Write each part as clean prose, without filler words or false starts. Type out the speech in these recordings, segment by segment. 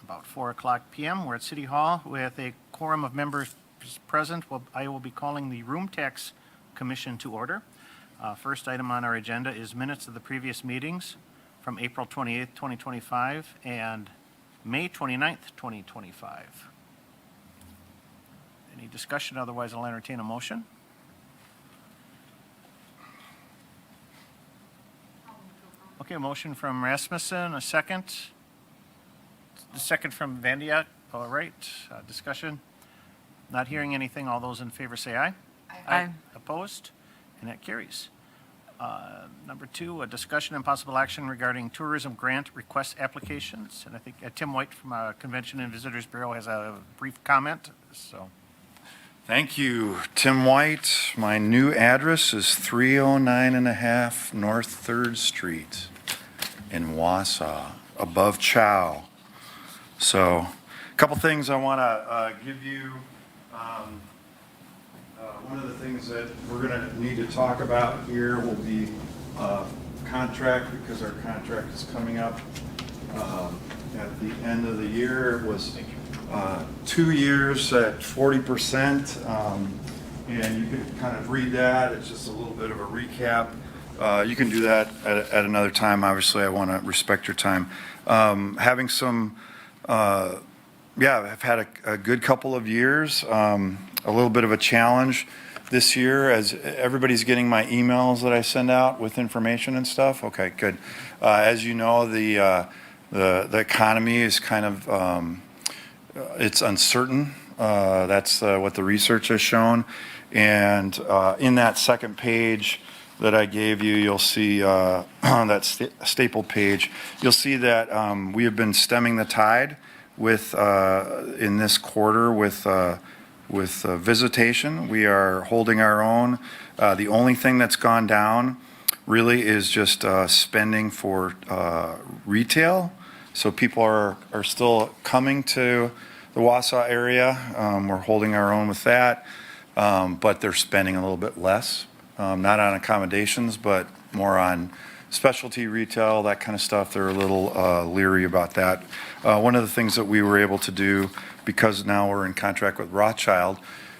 about 4 o'clock p.m. We're at City Hall with a quorum of members present. I will be calling the Room Tax Commission to order. First item on our agenda is minutes of the previous meetings from April 28th, 2025 and May 29th, 2025. Any discussion? Otherwise, I'll entertain a motion. Okay, a motion from Rasmussen, a second. The second from Vandiak. All right, discussion. Not hearing anything. All those in favor say aye. Aye. Opposed? And that carries. Number 2, a discussion and possible action regarding tourism grant request applications. And I think Tim White from Convention and Visitors Bureau has a brief comment. So, Thank you, Tim White. My new address is 309.5 North 3rd Street in Wausau, above Chow. So, a couple things I want to give you. One of the things that we're going to need to talk about here will be contract, because our contract is coming up at the end of the year. It was 2 years at 40%, and you can kind of read that. It's just a little bit of a recap. You can do that at another time. Obviously, I want to respect your time. Having some, I've had a good couple of years, a little bit of a challenge this year as everybody's getting my emails that I send out with information and stuff. Okay, good. As you know, the economy is kind of, it's uncertain. That's what the research has shown. And in that second page that I gave you, you'll see that stapled page. You'll see that we have been stemming the tide with in this quarter with visitation. We are holding our own. The only thing that's gone down really is just spending for retail. So people are still coming to the Wausau area. We're holding our own with that, but they're spending a little bit less, not on accommodations, but more on specialty retail, that kind of stuff. They're a little leery about that. One of the things that we were able to do, because now we're in contract with Rothschild,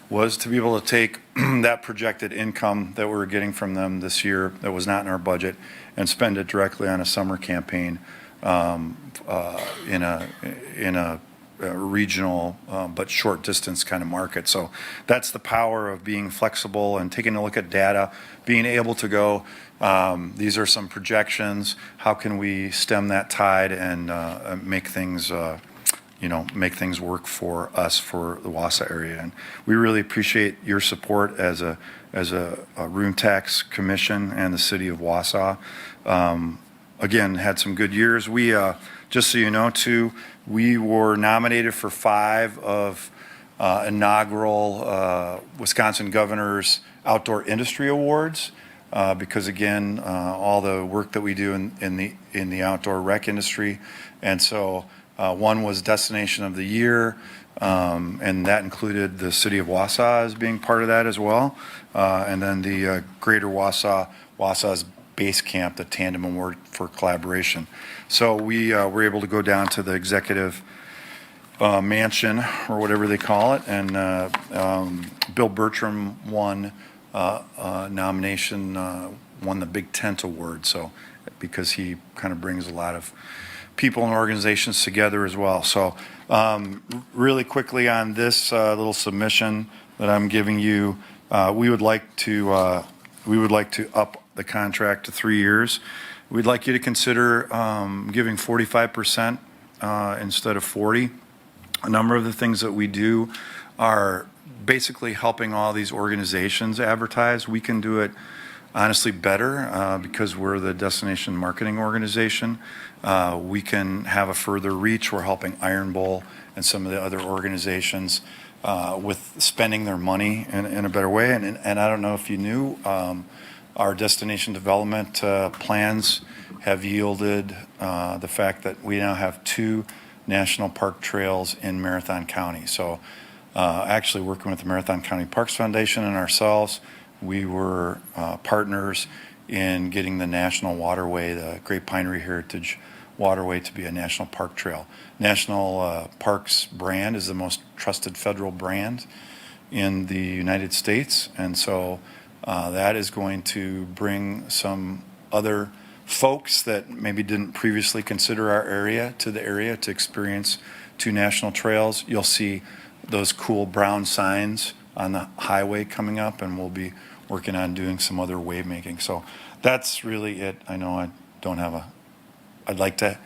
was to be able to take that projected income that we were getting from them this year that was not in our budget and spend it directly on a summer campaign in a regional but short distance kind of market. So that's the power of being flexible and taking a look at data, being able to go, these are some projections, how can we stem that tide and make things work for us, for the Wausau area. And we really appreciate your support as a room tax commission and the city of Wausau. Again, had some good years. We, just so you know too, we were nominated for 5 of inaugural Wisconsin Governor's Outdoor Industry Awards, because again, all the work that we do in the outdoor rec industry. And so one was Destination of the Year, and that included the city of Wausau as being part of that as well. And then the Greater Wausau's Base Camp, the Tandem Award for Collaboration. So we were able to go down to the executive mansion, or whatever they call it, and Bill Bertram won nomination, won the Big Tent Award. So because he kind of brings a lot of people and organizations together as well. So really quickly on this little submission that I'm giving you, we would like to up the contract to 3 years. We'd like you to consider giving 45% instead of 40%. A number of the things that we do are basically helping all these organizations advertise. We can do it honestly better because we're the destination marketing organization. We can have a further reach. We're helping Iron Bowl and some of the other organizations with spending their money in a better way. And I don't know if you knew, our destination development plans have yielded the fact that we now have 2 national park trails in Marathon County. So actually working with the Marathon County Parks Foundation and ourselves, we were partners in getting the National Waterway, the Great Pinery Heritage waterway to be a national park trail. National Parks brand is the most trusted federal brand in the United States, and so that is going to bring some other folks that maybe didn't previously consider our area to experience two national trails. You'll see those cool brown signs on the highway coming up, and we'll be working on doing some other wave making. So that's really it. I know I don't have I'd like to,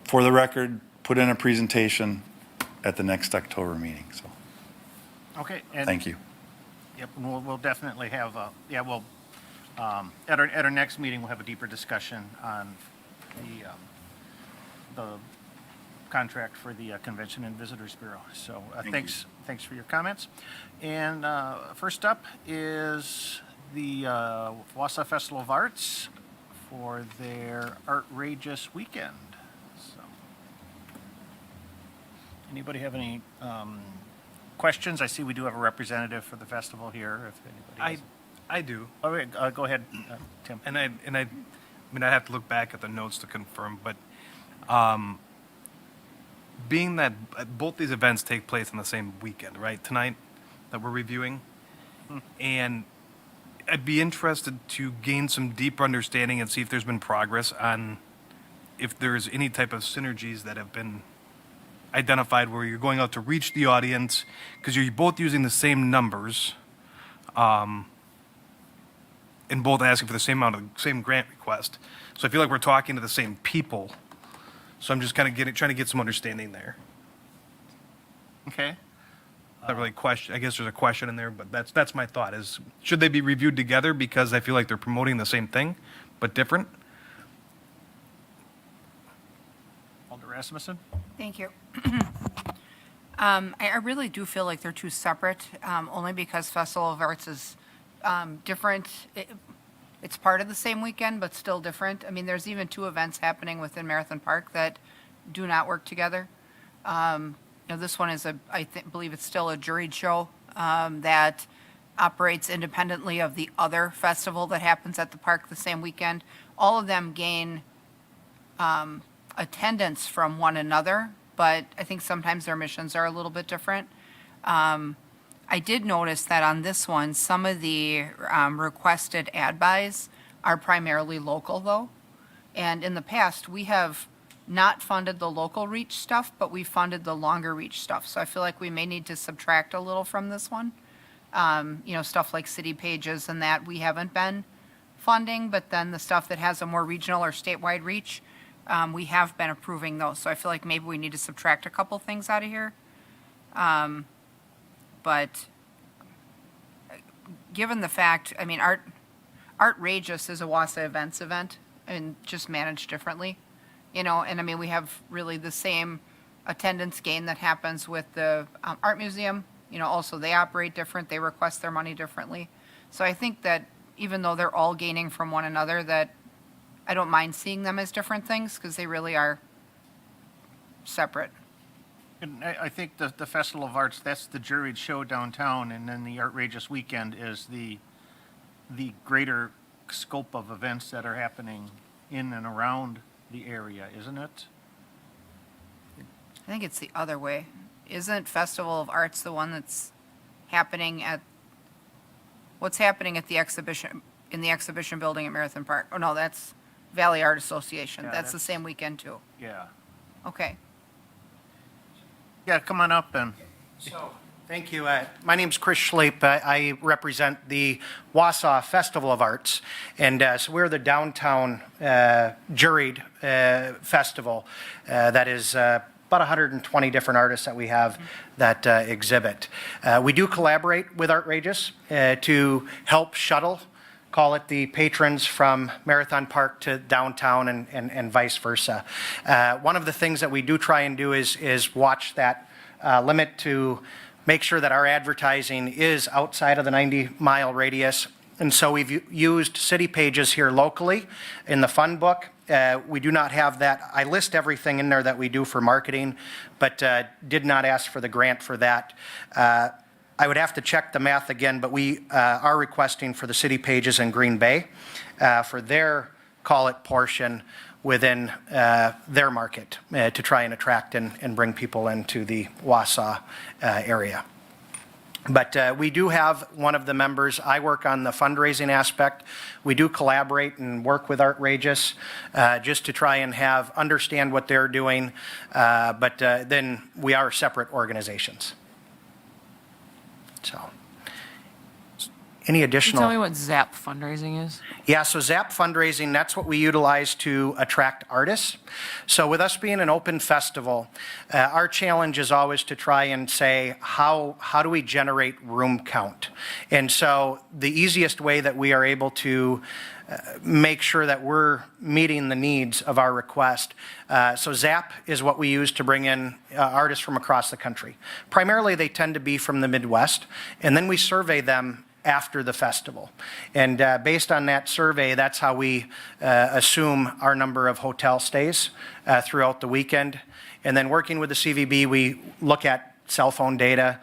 for the record, put in a presentation at the next October meeting, so Okay. And thank you. Yep, and we'll definitely have, at our next meeting, we'll have a deeper discussion on the contract for the Convention and Visitors Bureau. So thanks for your comments. And first up is the Wausau Festival of Arts for their Artrageous Weekend. So, anybody have any questions? I see we do have a representative for the festival here. If anybody I do, All right, go ahead, Tim. and I mean, I have to look back at the notes to confirm, but being that both these events take place on the same weekend, right? Tonight that we're reviewing, and I'd be interested to gain some deeper understanding and see if there's been progress on if there's any type of synergies that have been identified where you're going out to reach the audience because you're both using the same numbers. And both asking for the same amount of same grant request. So I feel like we're talking to the same people. So I'm just kind of trying to get some understanding there. Okay. Not really question. I guess there's a question in there, but that's my thought. Is should they be reviewed together because I feel like they're promoting the same thing, but different? Alder Rasmussen? Thank you. I really do feel like they're two separate, only because Festival of Arts is different. It's part of the same weekend, but still different. I mean, there's even two events happening within Marathon Park that do not work together. This one is believe it's still a juried show that operates independently of the other festival that happens at the park the same weekend. All of them gain attendance from one another, but I think sometimes their missions are a little bit different. I did notice that on this one, some of the requested ad buys are primarily local, though. And in the past, we have not funded the local reach stuff, but we funded the longer reach stuff. So I feel like we may need to subtract a little from this one. Stuff like city pages and that we haven't been funding, but then the stuff that has a more regional or statewide reach, we have been approving those. So I feel like maybe we need to subtract a couple things out of here. But given the fact, I mean, Artrageous is a Wausau Events event and just managed differently, and I mean, we have really the same attendance gain that happens with the art museum. Also they operate different, they request their money differently. So I think that even though they're all gaining from one another, that I don't mind seeing them as different things because they really are separate. And I think the Festival of Arts, that's the juried show downtown, and then the Artrageous Weekend is the greater scope of events that are happening in and around the area, isn't it? I think it's the other way. Isn't Festival of Arts the one that's happening what's happening at the exhibition, in the exhibition building at Marathon Park? Oh, no, that's Valley Art Association. Yeah, That's the that's- same weekend, too. Yeah. Okay. Yeah, come on up and. So, thank you. My name's Chris Schleip. I represent the Wausau Festival of Arts, and so we're the downtown juried festival that is about 120 different artists that we have that exhibit. We do collaborate with Artrageous to help shuttle, call it the patrons from Marathon Park to downtown and vice versa. One of the things that we do try and do is watch that limit to make sure that our advertising is outside of the 90-mile radius. And so we've used city pages here locally in the fund book. We do not have that. I list everything in there that we do for marketing, but did not ask for the grant for that. I would have to check the math again, but we are requesting for the city pages in Green Bay for their call it portion within their market to try and attract and bring people into the Wausau area. But we do have one of the members, I work on the fundraising aspect. We do collaborate and work with Artrageous just to try and understand what they're doing, but then we are separate organizations. So, any Can you additional? tell me what ZAP fundraising is? Yeah, so ZAP fundraising, that's what we utilize to attract artists. So with us being an open festival, our challenge is always to try and say, how do we generate room count? And so the easiest way that we are able to make sure that we're meeting the needs of our request. So ZAP is what we use to bring in artists from across the country. Primarily, they tend to be from the Midwest, and then we survey them after the festival. And based on that survey, that's how we assume our number of hotel stays throughout the weekend. And then working with the CVB, we look at cell phone data,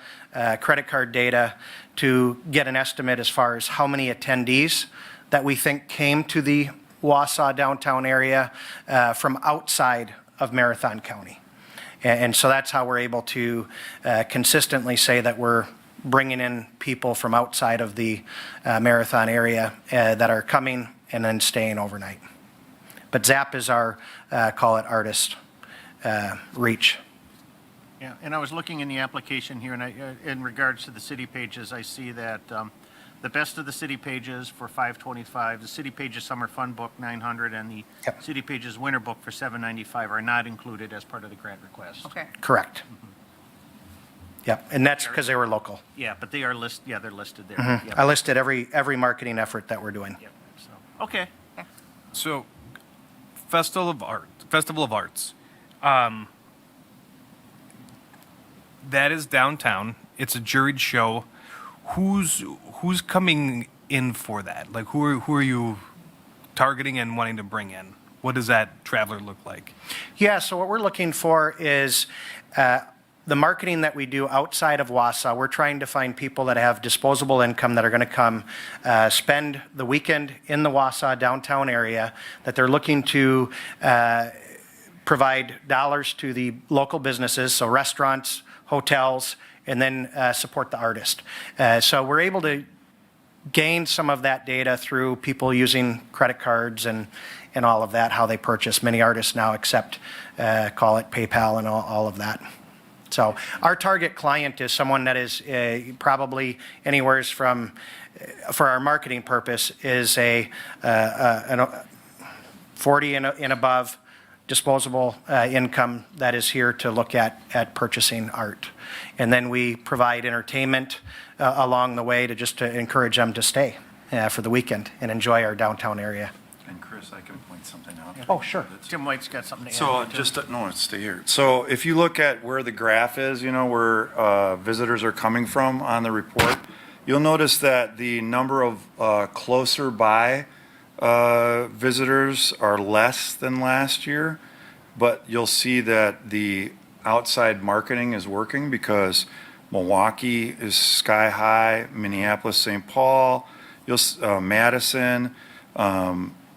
credit card data to get an estimate as far as how many attendees that we think came to the Wausau downtown area from outside of Marathon County. And so that's how we're able to consistently say that we're bringing in people from outside of the Marathon area that are coming and then staying overnight. But ZAP is our, call it artist reach. Yeah, and I was looking in the application here, and in regards to the city pages, I see that the best of the city pages for $525, the city pages summer fun book $900, and the Yep. city pages winter book for $795 are not included as part of the grant request. Okay. Correct. Yep, and that's because they were local. Yeah, but they are they're listed there. Yep. I listed every marketing effort that we're doing. Yep. So, okay. So, Festival of Arts. That is downtown. It's a juried show. Who's coming in for that? Like, who are you targeting and wanting to bring in? What does that traveler look like? Yeah, so what we're looking for is the marketing that we do outside of Wausau. We're trying to find people that have disposable income that are going to come spend the weekend in the Wausau downtown area, that they're looking to provide dollars to the local businesses, so restaurants, hotels, and then support the artist. So we're able to gain some of that data through people using credit cards and all of that, how they purchase. Many artists now accept, call it PayPal and all of that. So our target client is someone that is probably anywhere from, for our marketing purpose, is a 40 and above disposable income that is here to look at purchasing art. And then we provide entertainment along the way to encourage them to stay for the weekend and enjoy our downtown area. And Chris, I can point something out. Oh, sure. Tim White's got something to add. So no, stay here. So if you look at where the graph is, where visitors are coming from on the report, you'll notice that the number of closer by visitors are less than last year, but you'll see that the outside marketing is working because Milwaukee is sky high, Minneapolis, St. Paul, Madison,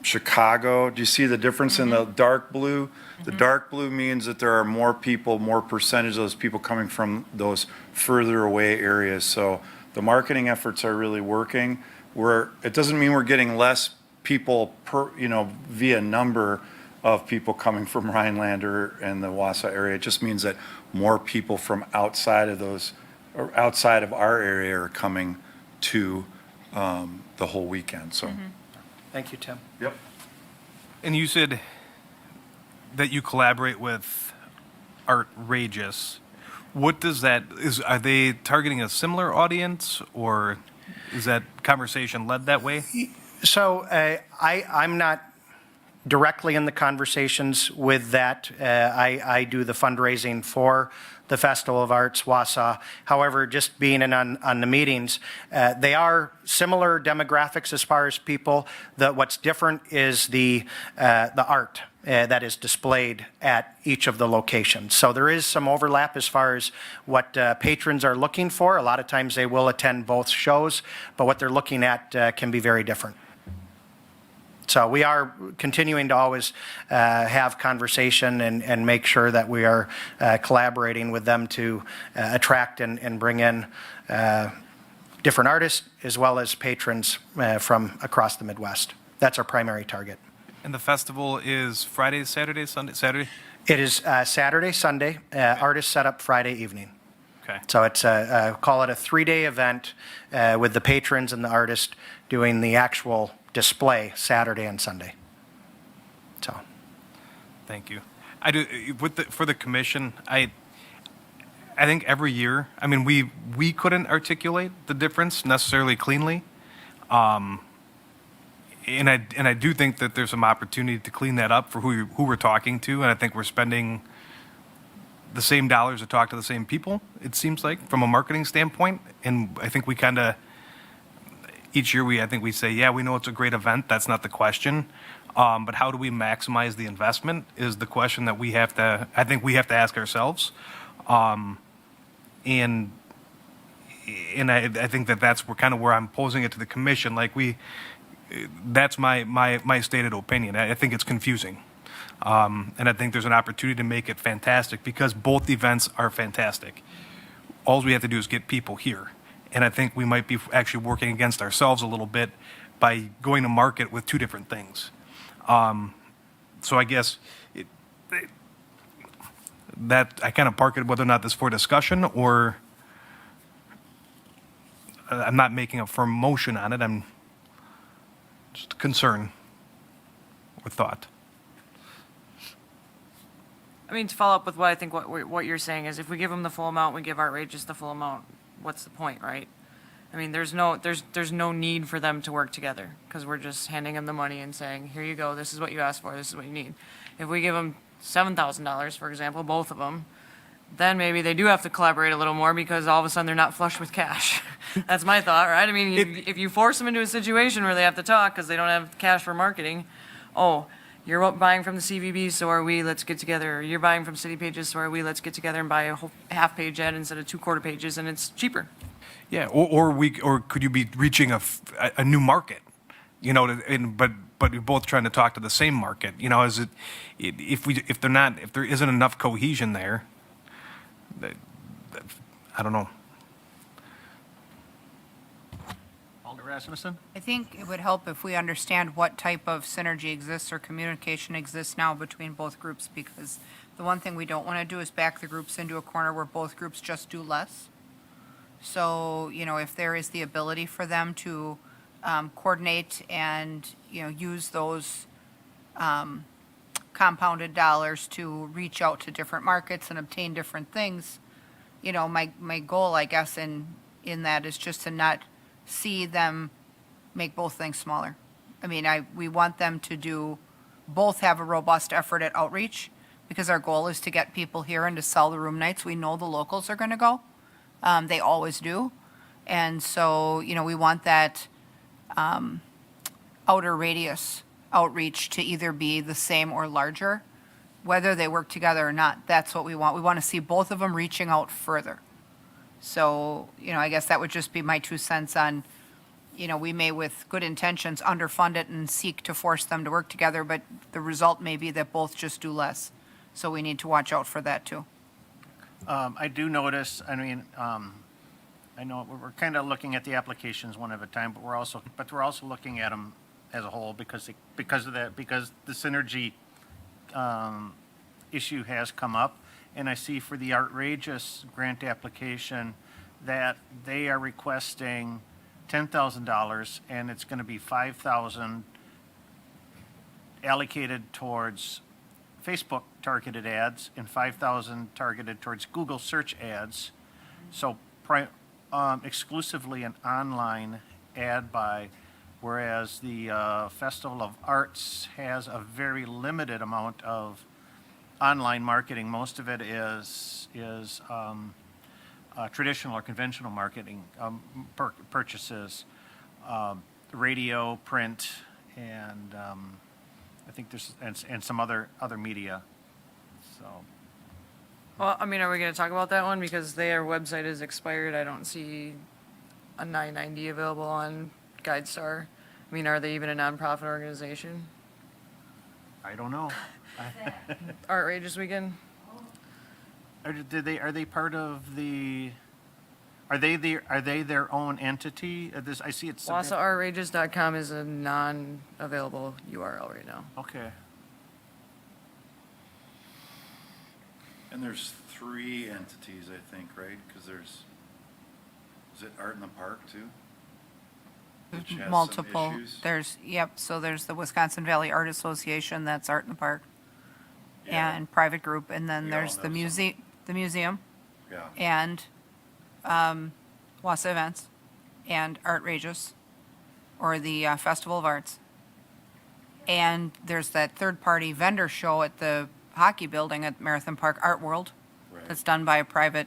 Chicago. Do you see the difference in the dark blue? The dark blue means that there are more people, more percentage of those people coming from those further away areas. So the marketing efforts are really working. It doesn't mean we're getting less people via number of people coming from Rhinelander and the Wausau area. It just means that more people from outside of our area are coming to the whole weekend. So, Thank you, Tim. Yep. And you said that you collaborate with Artrageous. What does are they targeting a similar audience, or is that conversation led that way? So I'm not directly in the conversations with that. I do the fundraising for the Festival of Arts, Wausau. However, just being in on the meetings, they are similar demographics as far as people. What's different is the art that is displayed at each of the locations. So there is some overlap as far as what patrons are looking for. A lot of times they will attend both shows, but what they're looking at can be very different. So we are continuing to always have conversation and make sure that we are collaborating with them to attract and bring in different artists as well as patrons from across the Midwest. That's our primary target. And the festival is Friday, Saturday, Sunday, Saturday? It is Saturday, Sunday, artist set up Friday evening. Okay. So it's call it a 3-day event with the patrons and the artist doing the actual display Saturday and Sunday. So, Thank you. I do, for the commission, I think every year, I mean, we couldn't articulate the difference necessarily cleanly. And I do think that there's some opportunity to clean that up for who we're talking to, and I think we're spending the same dollars to talk to the same people, it seems like, from a marketing standpoint. And I think we kind of, each year I think we say, yeah, we know it's a great event, that's not the question. But how do we maximize the investment is the question that I think we have to ask ourselves. And I think that's where I'm posing it to the commission. Like that's my stated opinion. I think it's confusing. And I think there's an opportunity to make it fantastic because both events are fantastic. All we have to do is get people here. And I think we might be actually working against ourselves a little bit by going to market with two different things. So I guess that I kind of park it whether or not this is for discussion or I'm not making a firm motion on it. I'm just a concern or thought. I mean, to follow up with what I think what you're saying is if we give them the full amount, we give Outrageous the full amount, what's the point, right? I mean, there's no need for them to work together because we're just handing them the money and saying, here you go, this is what you asked for, this is what you need. If we give them $7,000, for example, both of them, then maybe they do have to collaborate a little more because all of a sudden they're not flush with cash. That's my thought, right? I mean, if you force them into a situation where they have to talk because they don't have cash for marketing, oh, you're buying from the CVB, so are we, let's get together. Or you're buying from City Pages, so are we, let's get together and buy a whole half-page ad instead of 2 quarter pages, and it's cheaper. Yeah, or could you be reaching a new market, you know? But you're both trying to talk to the same market, you know? Is it if there isn't enough cohesion there? I don't know. Alder Rasmussen? I think it would help if we understand what type of synergy exists or communication exists now between both groups, because the one thing we don't want to do is back the groups into a corner where both groups just do less. So, if there is the ability for them to coordinate and, use those compounded dollars to reach out to different markets and obtain different things, my goal, I guess, in that is just to not see them make both things smaller. I mean, we want them to both have a robust effort at outreach because our goal is to get people here and to sell the room nights. We know the locals are going to go. They always do. And so, we want that outer radius outreach to either be the same or larger, whether they work together or not. That's what we want. We want to see both of them reaching out further. So, I guess that would just be my 2 cents on, we may with good intentions underfund it and seek to force them to work together, but the result may be that both just do less. So we need to watch out for that too. I do notice, I know we're kind of looking at the applications one at a time, but we're also looking at them as a whole because the synergy issue has come up. And I see for the Outrageous grant application that they are requesting $10,000 and it's going to be $5,000 allocated towards Facebook targeted ads and $5,000 targeted towards Google search ads. So exclusively an online ad buy, whereas the Festival of Arts has a very limited amount of online marketing. Most of it is traditional or conventional marketing purchases, radio, print, and I think there's and some other media. So Well, I mean, are we going to talk about that one? Because their website is expired. I don't see a 990 available on GuideStar. I mean, are they even a nonprofit organization? I don't know. Outrageous Weekend? Are they part of the, are they their own entity? I see it's. WausauOutrageous.com is a non-available URL right now. Okay. And there's 3 entities, I think, right? Because is it Art in the Park too? Which has some Multiple, issues? so there's the Wisconsin Valley Art Association, that's Art in the Park, Yeah. and private group, and then We all there's know the museum, Yeah. and Wausau Events, and Outrageous, or the Festival of Arts. And there's that third-party vendor show at the hockey building at Marathon Park, Art World, Right. that's done by a private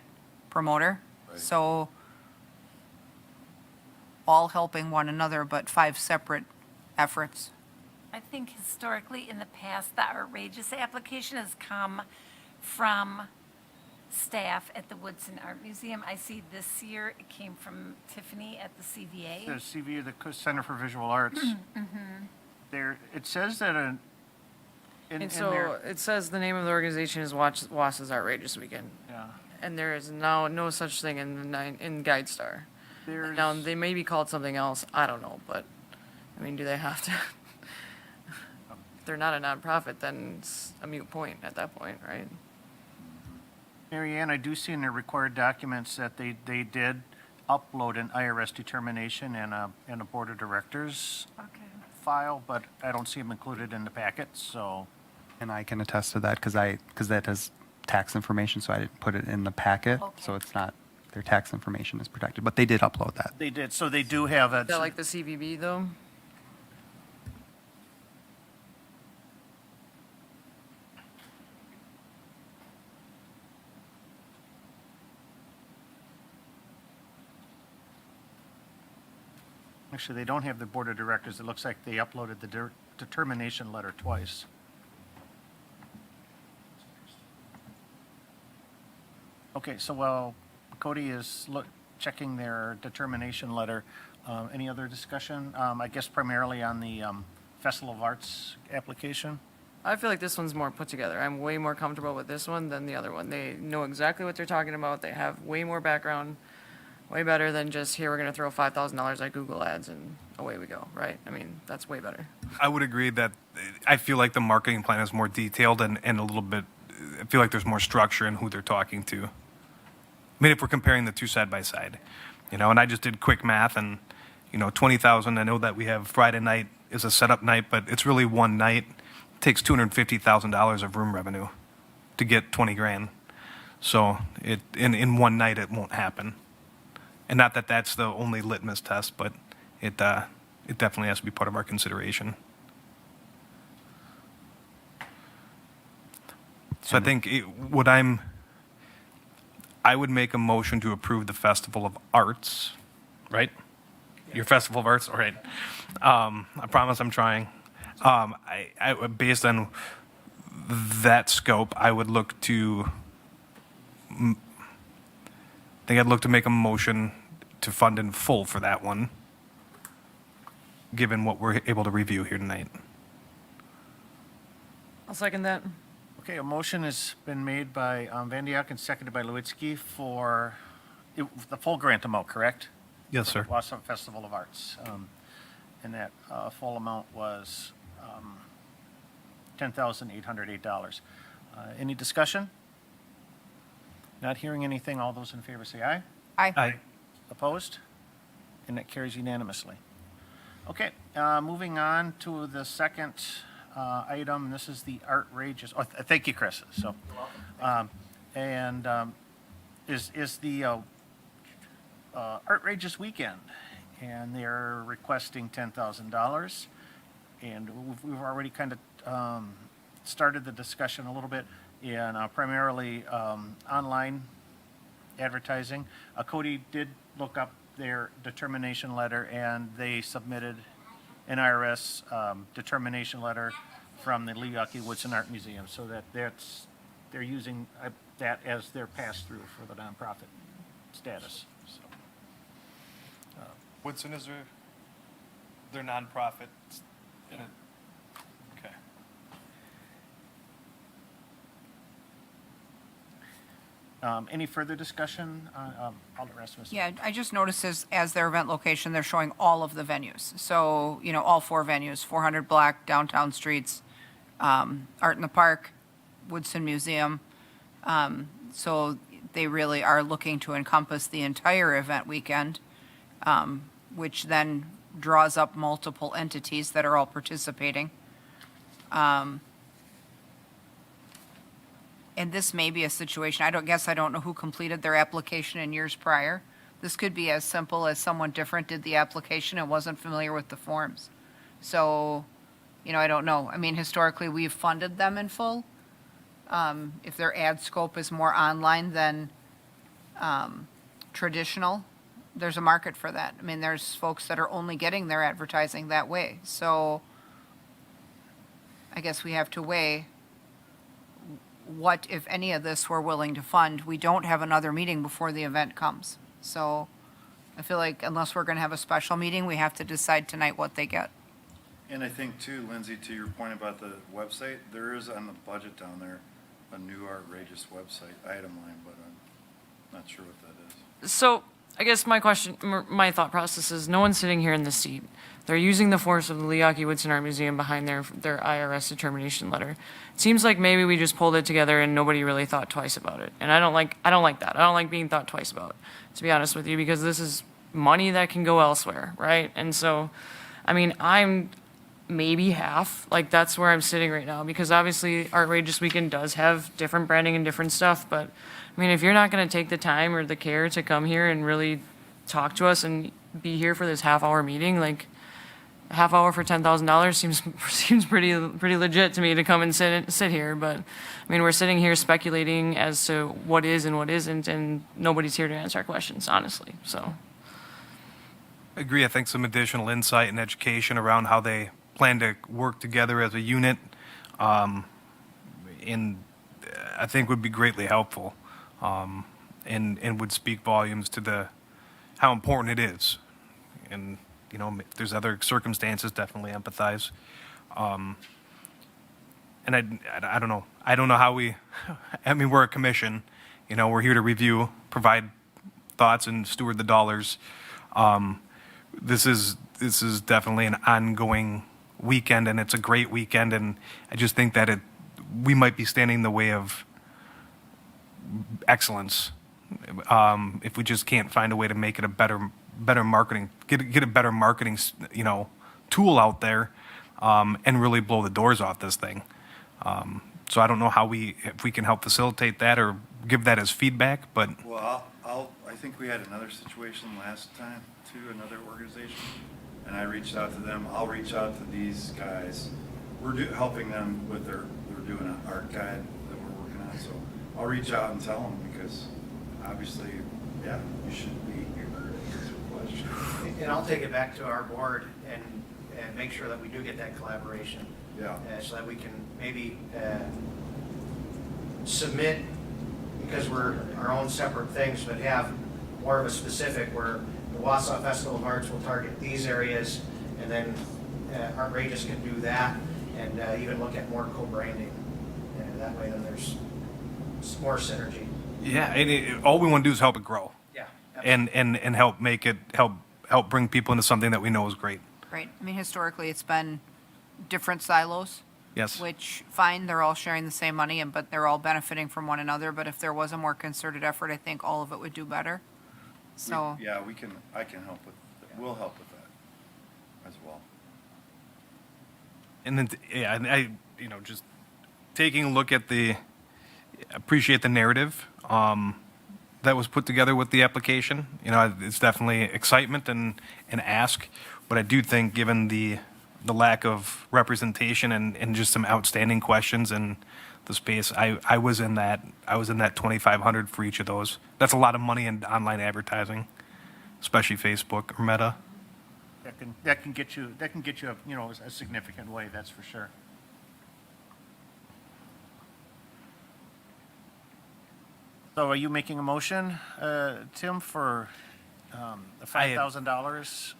promoter. Right. So, all helping one another, but 5 separate efforts. I think historically, in the past, the outrageous application has come from staff at the Woodson Art Museum. I see this year it came from Tiffany at the The CVA. CV, the Center for Visual Arts. There, it says that And so it says the name of the organization is Wausau's Outrageous Weekend. yeah, And there is now no such thing in GuideStar. there's. Now, they may be called something else, I don't know, but, I mean, do they have to? If they're not a nonprofit, then it's a moot point at that point, right? Mary Ann, I do see in the required documents that they did upload an IRS determination and a Board of Directors Okay. file, but I don't see them included in the packet, so. And I can attest to that because that is tax information, so I didn't put it in the packet. So Okay. it's not, their tax information is protected, but they did upload that. They did, so they do have a. Is that like the CVB, though? Actually, they don't have the Board of Directors. It looks like they uploaded the determination letter twice. Okay, so while Cody is checking their determination letter, any other discussion? I guess primarily on the Festival of Arts application? I feel like this one's more put together. I'm way more comfortable with this one than the other one. They know exactly what they're talking about. They have way more background, way better than just, here, we're going to throw $5,000 at Google Ads and away we go, right? I mean, that's way better. I would agree that I feel like the marketing plan is more detailed and a little bit, I feel like there's more structure in who they're talking to. I mean, if we're comparing the two side by side, and I just did quick math and, 20,000, I know that we have Friday night is a setup night, but it's really one night. It takes $250,000 of room revenue to get 20 grand. So in one night, it won't happen. And not that that's the only litmus test, but it definitely has to be part of our consideration. So I think I would make a motion to approve the Festival of Arts, right? Your Festival of Arts, all right. I promise I'm trying. Based on that scope, I would look to, I think I'd look to make a motion to fund in full for that one, given what we're able to review here tonight. I'll second that. Okay, a motion has been made by Van Diak and seconded by Lewitsky for the full grant amount, correct? Yes, For sir. the Wausau Festival of Arts. And that full amount was $10,808. Any discussion? Not hearing anything. All those in favor say aye. Aye. Opposed? And that carries unanimously. Okay, moving on to the second item. This is the outrageous, thank you, Chris. So, is the outrageous weekend, and they're requesting $10,000. And we've already kind of started the discussion a little bit in primarily online advertising. Cody did look up their determination letter, and they submitted an IRS determination letter from the Leoki Woodson Art Museum, so they're using that as their pass-through for the nonprofit status. So, Woodson, is there? They're nonprofits. Okay. Any further discussion? I'll let Rasmus. Yeah, I just noticed as their event location, they're showing all of the venues. So, all 4 venues, 400 Block, Downtown Streets, Art in the Park, Woodson Museum. So they really are looking to encompass the entire event weekend, which then draws up multiple entities that are all participating. And this may be a situation, I don't know who completed their application in years prior. This could be as simple as someone different did the application and wasn't familiar with the forms. So, I don't know. I mean, historically, we've funded them in full. If their ad scope is more online than traditional, there's a market for that. I mean, there's folks that are only getting their advertising that way. So I guess we have to weigh what, if any of this, we're willing to fund. We don't have another meeting before the event comes. So I feel like unless we're going to have a special meeting, we have to decide tonight what they get. And I think too, Lindsay, to your point about the website, there is on the budget down there a new outrageous website item line, but I'm not sure what that is. So I guess my thought process is no one's sitting here in this seat. They're using the force of the Leoki Woodson Art Museum behind their IRS determination letter. It seems like maybe we just pulled it together and nobody really thought twice about it. And I don't like that. I don't like being thought twice about, to be honest with you, because this is money that can go elsewhere, right? And so, I mean, I'm maybe half, like that's where I'm sitting right now, because obviously Outrageous Weekend does have different branding and different stuff, but I mean, if you're not going to take the time or the care to come here and really talk to us and be here for this half-hour meeting, like a half hour for $10,000 seems pretty legit to me to come and sit here. But I mean, we're sitting here speculating as to what is and what isn't, and nobody's here to answer our questions, honestly. So I agree. I think some additional insight and education around how they plan to work together as a unit, and I think would be greatly helpful, and would speak volumes to how important it is. And if there's other circumstances, definitely empathize. And I don't know. I don't know how I mean, we're a commission. We're here to review, provide thoughts, and steward the dollars. This is definitely an ongoing weekend, and it's a great weekend. And I just think that we might be standing in the way of excellence if we just can't find a way to make it a better marketing, get a better marketing, tool out there, and really blow the doors off this thing. So I don't know if we can help facilitate that or give that as feedback, but. Well, I think we had another situation last time too, another organization, and I reached out to them. I'll reach out to these guys. We're helping them with they're doing an art guide that we're working on, so I'll reach out and tell them, because obviously, yeah, you should be here to answer questions. And I'll take it back to our board and make sure that we do get that collaboration. Yeah. So that we can maybe submit, because we're our own separate things, but have more of a specific where the Wausau Festival of Arts will target these areas, and then Outrageous can do that, and even look at more co-branding. That way then there's more synergy. Yeah, and all we want to do is help it grow. Yeah. And help make it help bring people into something that we know is great. Right. I mean, historically, it's been different silos. Yes. Which, fine, they're all sharing the same money, but they're all benefiting from one another. But if there was a more concerted effort, I think all of it would do better. So. I can help we'll help with that as well. And then, I just taking a look at appreciate the narrative that was put together with the application. It's definitely excitement and ask, but I do think given the lack of representation and just some outstanding questions and the space, I was in that 2,500 for each of those. That's a lot of money in online advertising, especially Facebook or Meta. That can get you a significant way, that's for sure. So are you making a motion, Tim, for the $5,000?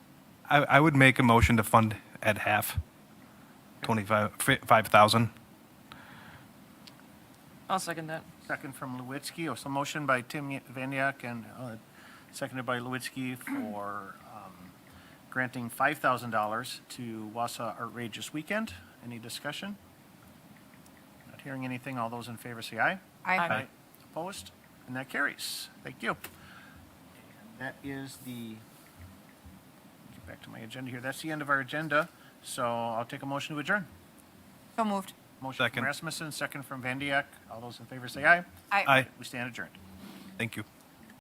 I would make a motion to fund at half, 5,000. I'll second that. Second from Lewitsky, so motion by Tim Vandiak and seconded by Lewitsky for granting $5,000 to Wausau Outrageous Weekend. Any discussion? Not hearing anything. All those in favor say aye. Aye. Opposed? And that carries. Thank you. That is the, get back to my agenda here. That's the end of our agenda. So I'll take a motion to adjourn. So moved. Motion Second. from Rasmussen, second from Vandiak. All those in favor say aye. Aye. We stand adjourned. Thank you.